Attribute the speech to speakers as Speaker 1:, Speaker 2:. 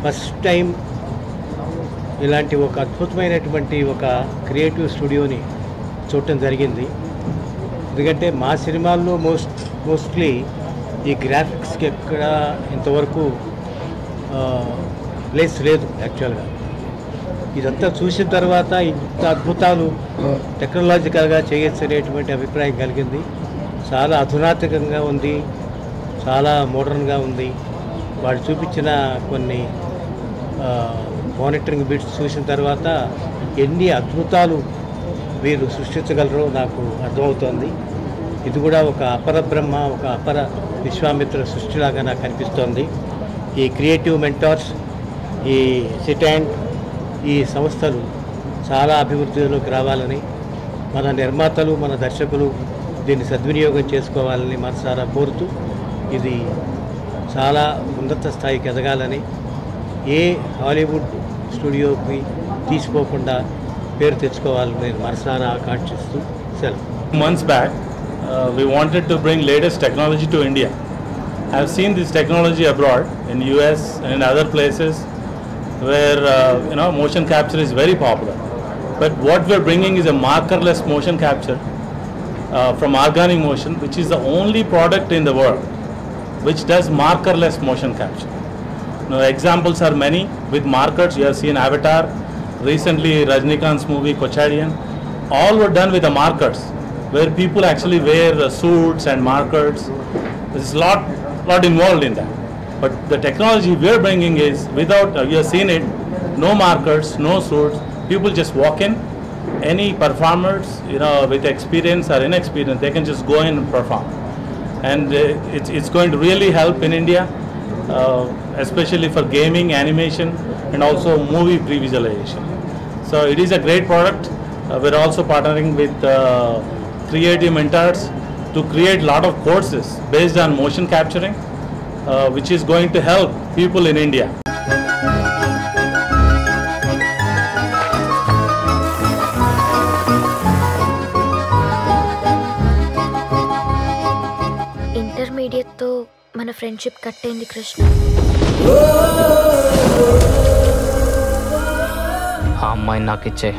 Speaker 1: First time ఇలాంటి ఒక అద్భుతమైనటువంటి ఒక క్రియేటివ్ స్టూడియోని చూడటం జరిగింది. ఎందుకంటే మా సినిమాల్లో మోస్ట్లీ ఈ గ్రాఫిక్స్కి ఎక్కడ ఇంతవరకు ప్లేస్ లేదు. యాక్చువల్గా ఇదంతా చూసిన తర్వాత ఇంత అద్భుతాలు టెక్నాలజికల్గా చేయొచ్చు అనేటువంటి అభిప్రాయం కలిగింది. చాలా అధునాతకంగా ఉంది, చాలా మోడర్న్గా ఉంది. వాళ్ళు చూపించిన కొన్ని మానిటరింగ్ బిట్స్ చూసిన తర్వాత ఎన్ని అద్భుతాలు వీరు సృష్టించగలరో నాకు అర్థమవుతోంది. ఇది కూడా ఒక అపర బ్రహ్మ, ఒక అపర విశ్వామిత్ర సృష్టిలాగా నాకు అనిపిస్తోంది. ఈ క్రియేటివ్ మెంటార్స్, ఈ సిటాండ్, ఈ సంస్థలు చాలా అభివృద్ధిలోకి రావాలని, మన నిర్మాతలు, మన దర్శకులు దీన్ని సద్వినియోగం చేసుకోవాలని మనసారా కోరుతూ, ఇది చాలా ఉన్నత స్థాయికి ఎదగాలని, ఏ హాలీవుడ్ స్టూడియోకి తీసుకోకుండా పేరు తెచ్చుకోవాలని నేను మనసారా ఆకాంక్షిస్తూ సెలవు.
Speaker 2: Months back, we wanted to bring latest technology to India. I have seen this technology abroad in US and in other places where motion capture is very popular. But what we are bringing is a markerless motion capture from Organic Motion, which is the only product in the world which does markerless motion capture. Now, examples are many with markers. You have seen Avatar, recently Rajnikant's movie Kochadian. All were done with the markers, where people actually wear suits and markers. There's a lot involved in that. But the technology we are bringing is without, you have seen it, no markers, no suits. People just walk in. Any performers, with experience or inexperience, they can just go in and perform. And it's going to really help in India, especially for gaming, animation, and also movie pre-visualization. So it is a great product. We're also partnering with Creative Mentors to create a lot of courses based on motion capturing, which is going to help people in India.
Speaker 3: Intermediate తో మన friendship cut అయింది కృష్ణ.
Speaker 4: ఆ అమ్మాయిని నాకు ఇచ్చే.